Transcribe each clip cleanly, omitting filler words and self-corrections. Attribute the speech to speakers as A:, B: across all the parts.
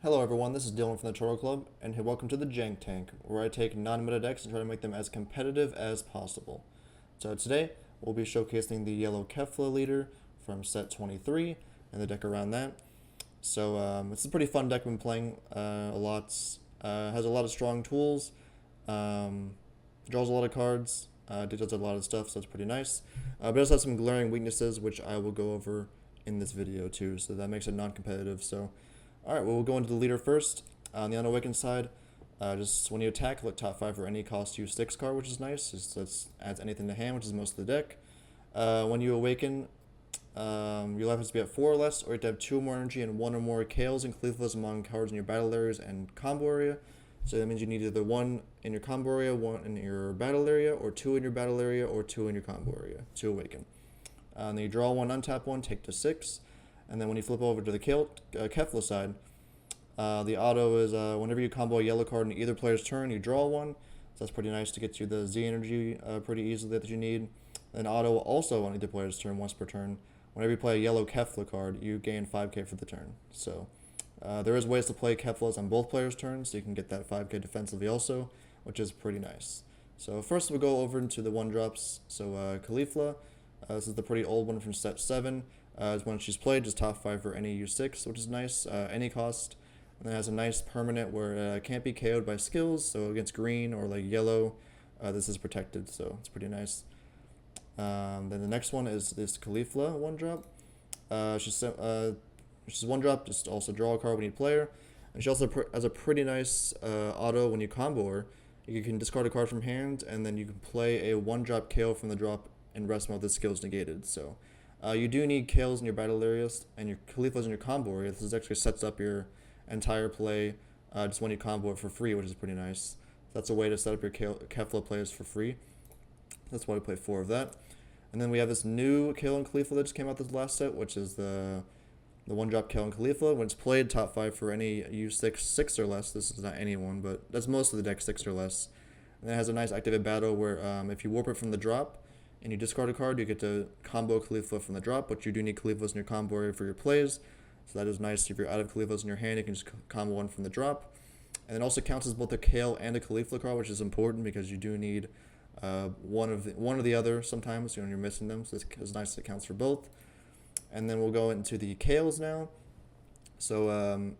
A: Hello everyone, this is Dylan from the Turtle Club, and welcome to the Jank Tank, where I take non-meta decks and try to make them as competitive as possible. So today, we'll be showcasing the yellow Kefla leader from set 23, and the deck around that. So it's a pretty fun deck I've been playing a lot. Has a lot of strong tools, draws a lot of cards, does a lot of stuff, so it's pretty nice. But it does have some glaring weaknesses, which I will go over in this video too, so that makes it non-competitive. So alright, well, we'll go into the leader first. On the Unawakened side, just when you attack, look top 5 for any cost use 6 card, which is nice. Just adds anything to hand, which is most of the deck. When you awaken, your life has to be at 4 or less, or you have to have 2 or more energy and 1 or more Kales and Keflas among cards in your battle areas and combo area. So that means you need either 1 in your combo area, 1 in your battle area, or 2 in your battle area, or 2 in your combo area to awaken. And then you draw 1, untap 1, take to 6. And then when you flip over to the Kefla side, the auto is whenever you combo a yellow card in either player's turn, you draw 1. So that's pretty nice to get you the Z energy pretty easily that you need. Then auto also on either player's turn once per turn. Whenever you play a yellow Kefla card, you gain 5k for the turn. So there is ways to play Keflas on both players' turns, so you can get that 5k defensively also, which is pretty nice. So first we'll go over into the 1-drops. So Kefla, this is the pretty old one from set 7. When she's played, just top 5 for any U6, which is nice, any cost. And then it has a nice permanent where it can't be KO'd by skills, so against green or like yellow, this is protected, so it's pretty nice. Then the next one is this Kefla 1-drop. She's 1-drop, just also draw a card when you play her. And she also has a pretty nice auto when you combo her. You can discard a card from hand, and then you can play a 1-drop KO from the drop in rest mode. This skill is negated, so you do need Kales in your battle areas and your Keflas in your combo area. This actually sets up your entire play just when you combo it for free, which is pretty nice. That's a way to set up your Kefla plays for free. That's why we play 4 of that. And then we have this new Kale and Kefla that just came out this last set, which is the 1-drop Kale and Kefla. When it's played, top 5 for any U6, 6 or less. This is not any one, but that's most of the deck, 6 or less. And it has a nice activated battle where if you warp it from the drop, and you discard a card, you get to combo Kefla from the drop, but you do need Keflas in your combo area for your plays. So that is nice. If you're out of Keflas in your hand, you can just combo one from the drop. And it also counts as both a Kale and a Kefla card, which is important because you do need one or the other sometimes when you're missing them. So it's nice that it counts for both. And then we'll go into the Kales now. So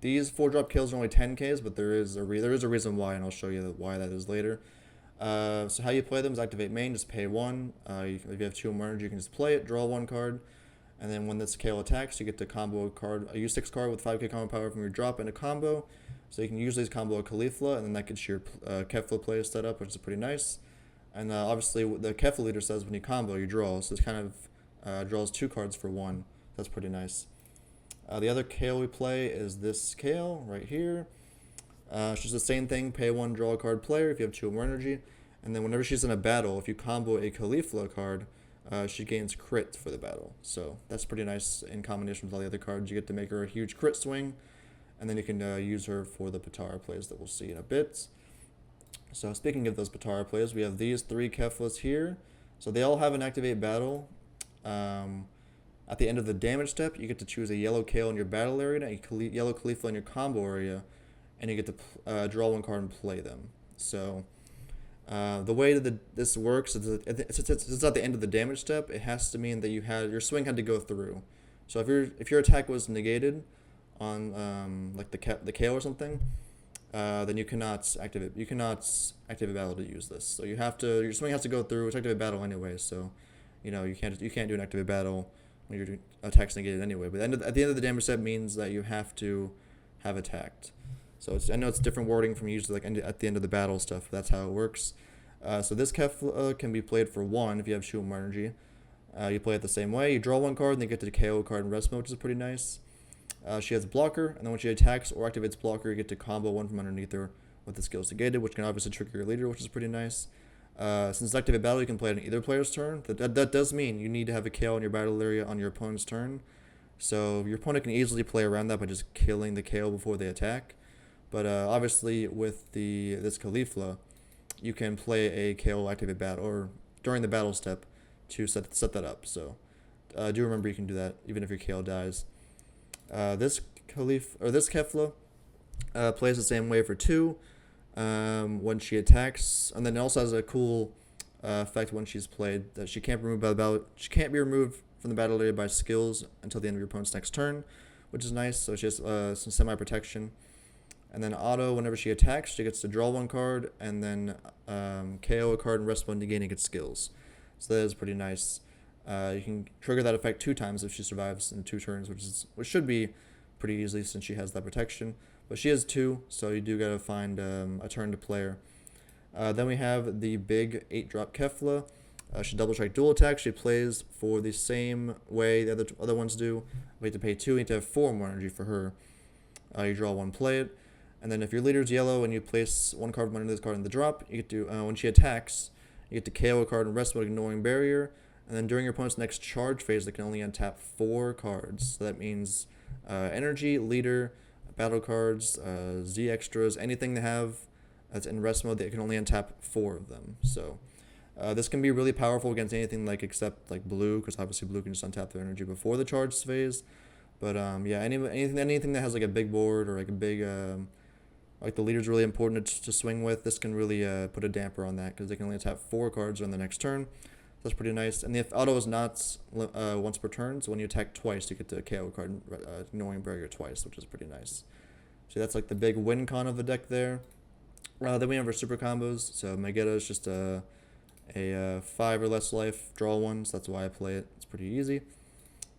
A: these 4-drop Kales are only 10Ks, but there is a reason why, and I'll show you why that is later. So how you play them is activate main, just pay 1. If you have 2 or more energy, you can just play it, draw 1 card. And then when this Kale attacks, you get to combo a U6 card with 5k combo power from your drop in a combo. So you can usually combo a Kefla, and then that gets your Kefla play set up, which is pretty nice. And obviously, the Kefla leader says when you combo, you draw. So it kind of draws 2 cards for 1. That's pretty nice. The other Kale we play is this Kale right here. She's the same thing, pay 1, draw a card player if you have 2 or more energy. And then whenever she's in a battle, if you combo a Kefla card, she gains crit for the battle. So that's pretty nice in combination with all the other cards. You get to make her a huge crit swing, and then you can use her for the Potara plays that we'll see in a bit. So speaking of those Potara plays, we have these 3 Keflas here. So they all have an activate battle. At the end of the damage step, you get to choose a yellow Kale in your battle area, and a yellow Kefla in your combo area, and you get to draw 1 card and play them. So the way that this works is it's at the end of the damage step. It has to mean that your swing had to go through. So if your attack was negated on like the Kale or something, then you cannot activate battle to use this. So your swing has to go through. It's activate battle anyway. So you can't do an activate battle when your attack's negated anyway. But at the end of the damage step means that you have to have attacked. So I know it's different wording from usually like at the end of the battle stuff, but that's how it works. So this Kefla can be played for 1 if you have 2 or more energy. You play it the same way. You draw 1 card, and then you get to KO card in rest mode, which is pretty nice. She has blocker, and then when she attacks or activates blocker, you get to combo 1 from underneath her with the skills negated, which can obviously trigger your leader, which is pretty nice. Since activate battle, you can play it on either player's turn. That does mean you need to have a Kale in your battle area on your opponent's turn. So your opponent can easily play around that by just killing the Kale before they attack. But obviously with this Kefla, you can play a Kale activate battle or during the battle step to set that up. So do remember you can do that even if your Kale dies. This this Kefla plays the same way for 2 when she attacks, and then it also has a cool effect when she's played that she can't be removed by the battle. She can't be removed from the battle area by skills until the end of your opponent's next turn, which is nice. So she has some semi protection. And then auto, whenever she attacks, she gets to draw 1 card, and then KO a card and rest 1 negating its skills. So that is pretty nice. You can trigger that effect 2 times if she survives in 2 turns, which should be pretty easily since she has that protection. But she has 2, so you do gotta find a turn to play her. Then we have the big 8-drop Kefla. She double strike dual attack. She plays for the same way the other ones do. We have to pay 2. You need to have 4 more energy for her. You draw 1, play it. And then if your leader's yellow and you place 1 card from under this card in the drop, you get to, when she attacks, you get to KO a card and rest mode, ignoring barrier. And then during your opponent's next charge phase, they can only untap 4 cards. So that means energy, leader, battle cards, Z extras, anything they have that's in rest mode, they can only untap 4 of them. So this can be really powerful against anything except blue, because obviously blue can just untap their energy before the charge phase. But yeah, anything that has a big board or a big the leader's really important to swing with, this can really put a damper on that, because they can only tap 4 cards on the next turn. That's pretty nice. And the auto is not once per turn, so when you attack twice, you get to KO a card, ignoring barrier twice, which is pretty nice. So that's the big win con of the deck there. Then we have our super combos. So Megetta is just a 5 or less life, draw 1, so that's why I play it. It's pretty easy.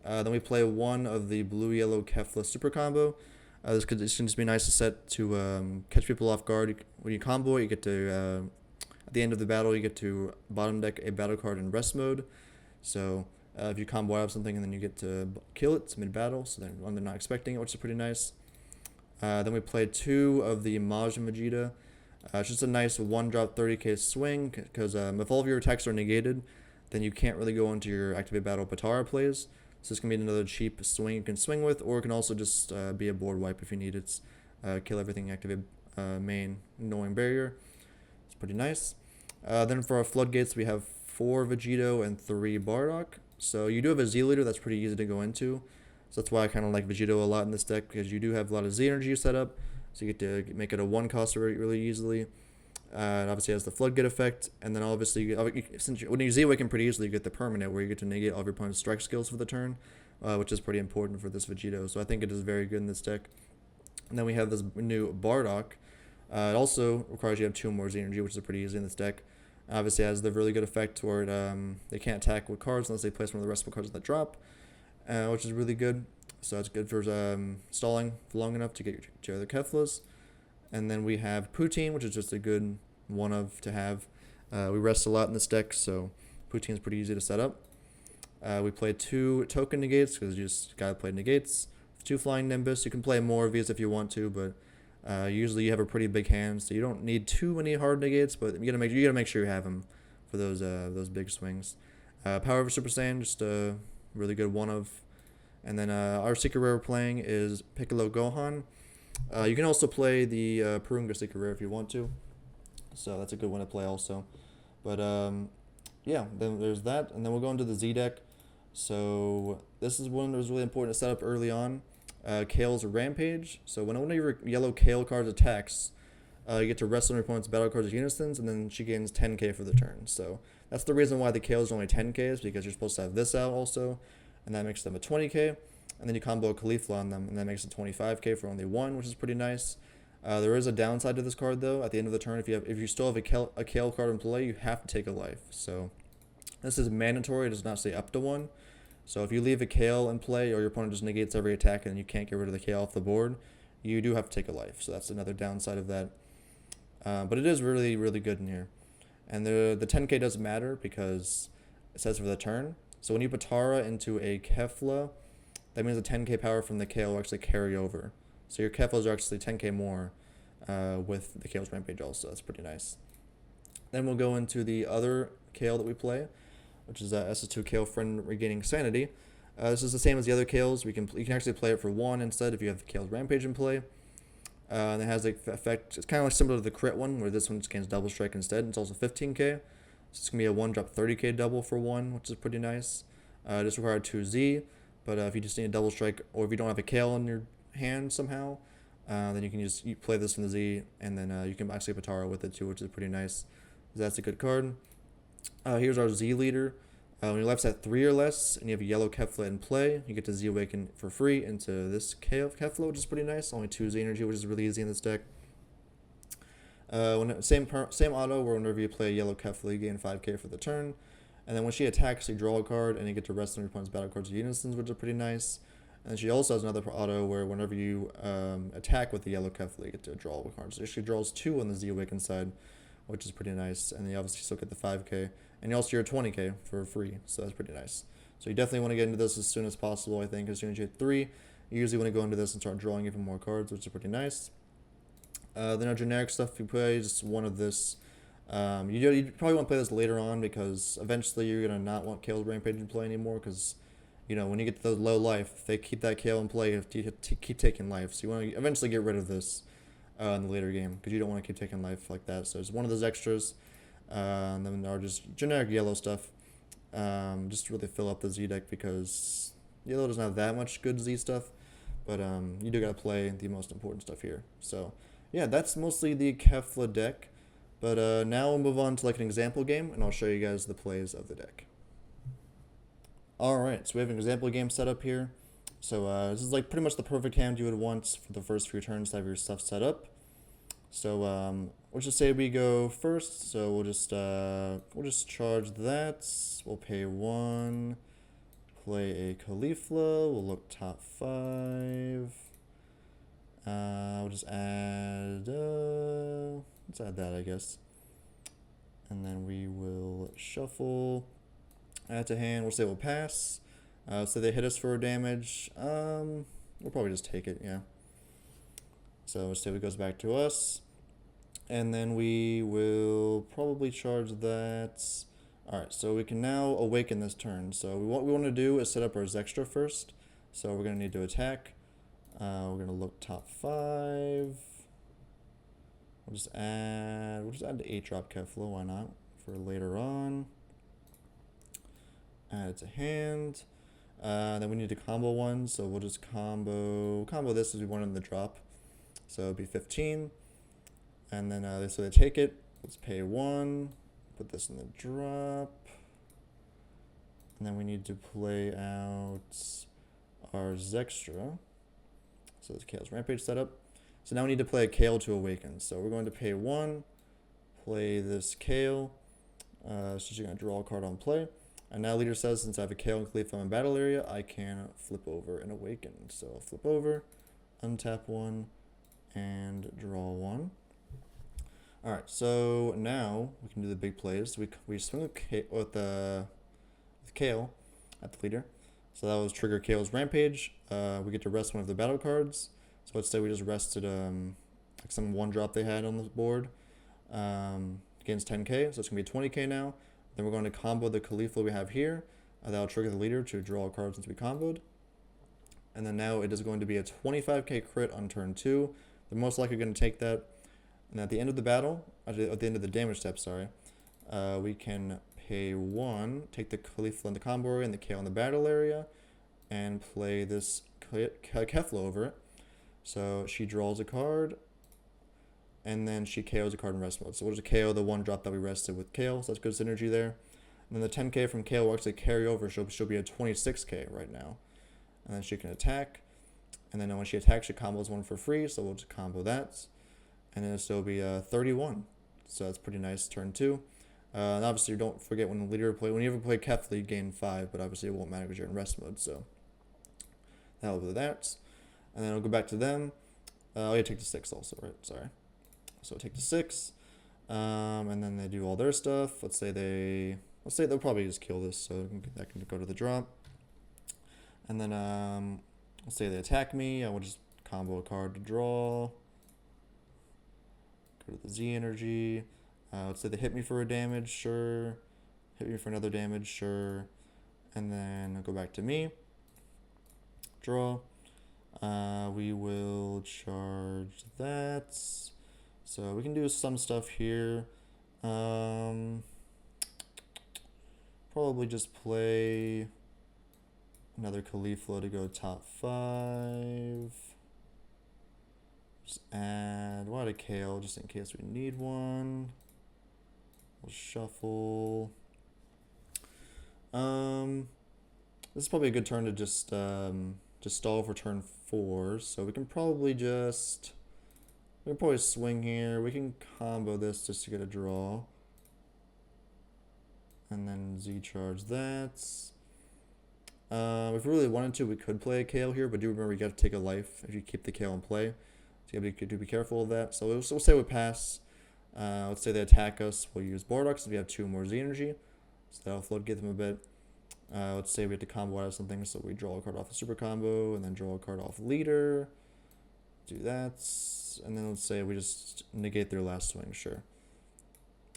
A: Then we play 1 of the blue-yellow Kefla super combo. This can just be nice to set to catch people off guard. When you combo it, you get to, at the end of the battle, you get to bottom deck a battle card in rest mode. So if you combo out of something and then you get to kill it mid-battle, so then when they're not expecting it, which is pretty nice. Then we played 2 of the Maj and Vegeta. It's just a nice 1-drop 30k swing, because if all of your attacks are negated, then you can't really go into your activate battle Potara plays. So this can be another cheap swing you can swing with, or it can also just be a board wipe if you need it. Kill everything, activate main, ignoring barrier. It's pretty nice. Then for our floodgates, we have 4 Vegito and 3 Bardock. So you do have a Z leader that's pretty easy to go into. So that's why I kind of like Vegito a lot in this deck, because you do have a lot of Z energy set up. So you get to make it a 1 cost really easily. It obviously has the floodgate effect, and then obviously when you Z-Awaken pretty easily, you get the permanent where you get to negate all of your opponent's strike skills for the turn, which is pretty important for this Vegito. So I think it is very good in this deck. And then we have this new Bardock. It also requires you to have 2 more Z energy, which is pretty easy in this deck. Obviously it has the really good effect where they can't attack with cards unless they place one of the rest of the cards in the drop, which is really good. So it's good for stalling for long enough to get your other Keflas. And then we have Poutine, which is just a good one of to have. We rest a lot in this deck, so Poutine is pretty easy to set up. We play 2 token negates, because you just gotta play negates. 2 flying Nimbus. You can play more of these if you want to, but usually you have a pretty big hand, so you don't need too many hard negates. But you gotta make sure you have them for those big swings. Power of Super Saiyan, just a really good one of. And then our secret rare we're playing is Piccolo Gohan. You can also play the Purunga secret rare if you want to, so that's a good one to play also. But yeah, then there's that, and then we'll go into the Z deck. So this is one that was really important to set up early on. Kale's Rampage. So when one of your yellow Kale cards attacks, you get to rest on your opponent's battle cards as unisons, and then she gains 10k for the turn. So that's the reason why the Kale's are only 10k, is because you're supposed to have this out also, and that makes them a 20k. And then you combo a Kefla on them, and that makes it 25k for only 1, which is pretty nice. There is a downside to this card though. At the end of the turn, if you still have a Kale card in play, you have to take a life. So this is mandatory. It does not say up to 1. So if you leave a Kale in play, or your opponent just negates every attack and you can't get rid of the Kale off the board, you do have to take a life. So that's another downside of that. But it is really, really good in here. And the 10k doesn't matter because it says for the turn. So when you Potara into a Kefla, that means the 10k power from the Kale will actually carry over. So your Keflas are actually 10k more with the Kale's Rampage also. That's pretty nice. Then we'll go into the other Kale that we play, which is SS2 Kale Friend Regaining Sanity. This is the same as the other Kales. You can actually play it for 1 instead if you have Kale's Rampage in play. And it has the effect, it's kind of similar to the crit one, where this one just gains double strike instead. It's also 15k. So it's going to be a 1-drop 30k double for 1, which is pretty nice. This required 2Z. But if you just need a double strike, or if you don't have a Kale in your hand somehow, then you can just play this from the Z, and then you can actually Potara with it too, which is pretty nice. That's a good card. Here's our Z leader. When your life's at 3 or less, and you have a yellow Kefla in play, you get to Z Awaken for free into this Kefla, which is pretty nice. Only 2 Z energy, which is really easy in this deck. Same auto, where whenever you play a yellow Kefla, you gain 5k for the turn. And then when she attacks, you draw a card, and you get to rest on your opponent's battle cards or unisons, which are pretty nice. And she also has another auto where whenever you attack with the yellow Kefla, you get to draw a card. So she draws 2 on the Z Awaken side, which is pretty nice. And you obviously still get the 5k. And you also get 20k for free, so that's pretty nice. So you definitely want to get into this as soon as possible, I think. As soon as you hit 3, you usually want to go into this and start drawing even more cards, which is pretty nice. Then our generic stuff, you play just one of this. You probably want to play this later on, because eventually you're going to not want Kale's Rampage in play anymore, because, you know, when you get to the low life, if they keep that Kale in play, you have to keep taking life. So you want to eventually get rid of this in the later game, because you don't want to keep taking life like that. So it's one of those extras. And then our just generic yellow stuff. Just to really fill up the Z deck, because yellow doesn't have that much good Z stuff, but you do got to play the most important stuff here. So yeah, that's mostly the Kefla deck. But now we'll move on to like an example game, and I'll show you guys the plays of the deck. Alright, so we have an example game set up here. So this is like pretty much the perfect hand you would want for the first few turns to have your stuff set up. So let's just say we go first. So we'll just charge that. We'll pay 1, play a Kefla. We'll look top 5. We'll just add, let's add that, I guess. And then we will shuffle, add to hand. We'll say we'll pass. So they hit us for damage. We'll probably just take it, yeah. So say it goes back to us. And then we will probably charge that. Alright, so we can now awaken this turn. So what we want to do is set up our Zextra first. So we're going to need to attack. We're going to look top 5. We'll just add the 8-drop Kefla, why not, for later on. Add it to hand. Then we need to combo one, so we'll just combo this as we want in the drop. So it'll be 15. And then so they take it. Let's pay 1. Put this in the drop. And then we need to play out our Zextra. So this Kale's Rampage setup. So now we need to play a Kale to awaken. So we're going to pay 1, play this Kale. So she's going to draw a card on play. And now leader says, since I have a Kale and Kefla in my battle area, I can flip over and awaken. So I'll flip over, untap 1, and draw 1. Alright, so now we can do the big plays. We swing with Kale at the leader. So that was trigger Kale's Rampage. We get to rest one of the battle cards. So let's say we just rested like some 1-drop they had on the board against 10k. So it's going to be 20k now. Then we're going to combo the Kefla we have here. That'll trigger the leader to draw a card since we comboed. And then now it is going to be a 25k crit on turn 2. They're most likely going to take that. And at the end of the battle, at the end of the damage step, sorry, we can pay 1, take the Kefla in the combo area and the Kale in the battle area, and play this Kefla over it. So she draws a card, and then she KOs a card in rest mode. So we'll just KO the 1-drop that we rested with Kale, so that's good synergy there. And then the 10k from Kale will actually carry over, she'll be at 26k right now. And then she can attack, and then when she attacks, she combos 1 for free, so we'll just combo that. And then it'll still be 31, so that's pretty nice, turn 2. And obviously, don't forget when you ever play Kefla, you gain 5, but obviously it won't matter because you're in rest mode, so that'll be that. And then I'll go back to them. Oh, yeah, take the 6 also, right? Sorry. So take the 6, and then they do all their stuff. Let's say they'll probably just kill this, so that can go to the drop. And then let's say they attack me. I will just combo a card to draw. Go to the Z energy. Let's say they hit me for a damage, sure. Hit me for another damage, sure. And then I'll go back to me. Draw. We will charge that. So we can do some stuff here. Probably just play another Kefla to go top 5. Just add, why a Kale, just in case we need one. We'll shuffle. This is probably a good turn to just stall for turn 4. So we can probably swing here. We can combo this just to get a draw. And then Z-charge that. If we really wanted to, we could play a Kale here, but do remember you got to take a life if you keep the Kale in play. So you have to be careful of that. So we'll say we pass. Let's say they attack us. We'll use Bardock since we have 2 more Z energy. So that'll float, get them a bit. Let's say we have to combo out of something, so we draw a card off a super combo, and then draw a card off leader. Do that. And then let's say we just negate their last swing, sure.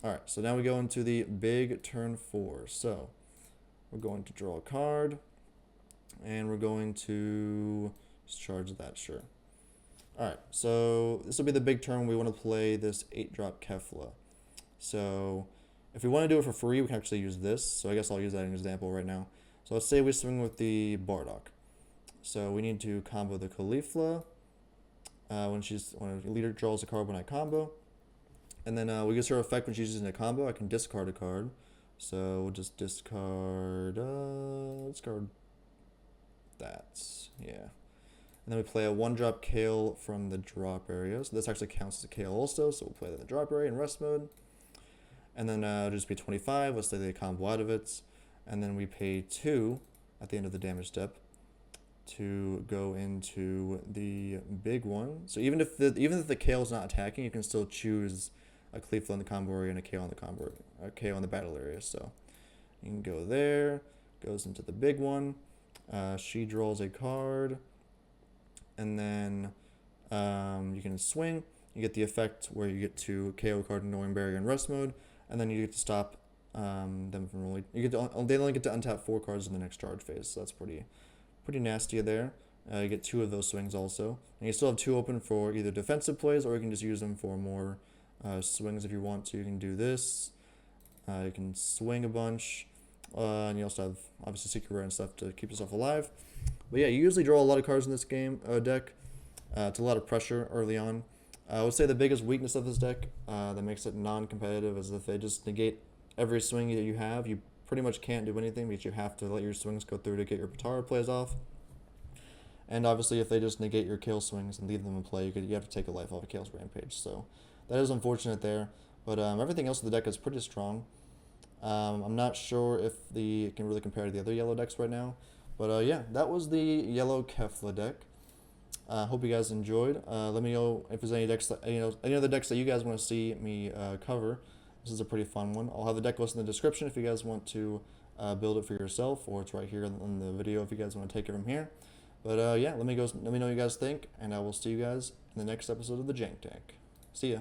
A: Alright, so now we go into the big turn 4. So we're going to draw a card, and we're going to just charge that, sure. Alright, so this will be the big turn. We want to play this 8-drop Kefla. So if we want to do it for free, we can actually use this. So I guess I'll use that as an example right now. So let's say we swing with the Bardock. So we need to combo the Kefla when a leader draws a card when I combo. And then we use her effect when she's using a combo. I can discard a card. So we'll just discard that. Yeah. And then we play a 1-drop Kale from the drop area. So this actually counts as a Kale also. So we'll play that in the drop area in rest mode. And then it'll just be 25. Let's say they combo out of it. And then we pay 2 at the end of the damage step to go into the big one. So even if the Kale is not attacking, you can still choose a Kefla in the combo area and a Kale in the combo area, a Kale in the battle area. So you can go there, goes into the big one. She draws a card, and then you can swing. You get the effect where you get to KO card in Knowing Barrier in rest mode, and then you get to stop them from rolling. They only get to untap 4 cards in the next charge phase, so that's pretty nasty there. You get 2 of those swings also, and you still have 2 open for either defensive plays, or you can just use them for more swings if you want to. You can do this. You can swing a bunch, and you also have obviously secret rare and stuff to keep yourself alive. But yeah, you usually draw a lot of cards in this game deck. It's a lot of pressure early on. I would say the biggest weakness of this deck that makes it non-competitive is if they just negate every swing that you have. You pretty much can't do anything because you have to let your swings go through to get your Potara plays off. And obviously, if they just negate your Kale swings and leave them in play, you have to take a life off of Kale's Rampage. So that is unfortunate there. But everything else in the deck is pretty strong. I'm not sure if it can really compare to the other yellow decks right now. But yeah, that was the yellow Kefla deck. Hope you guys enjoyed. Let me know if there's any decks any other decks that you guys want to see me cover. This is a pretty fun one. I'll have the deck list in the description if you guys want to build it for yourself, or it's right here in the video if you guys want to take it from here. But yeah, let me know what you guys think, and I will see you guys in the next episode of the Jank Tank. See ya.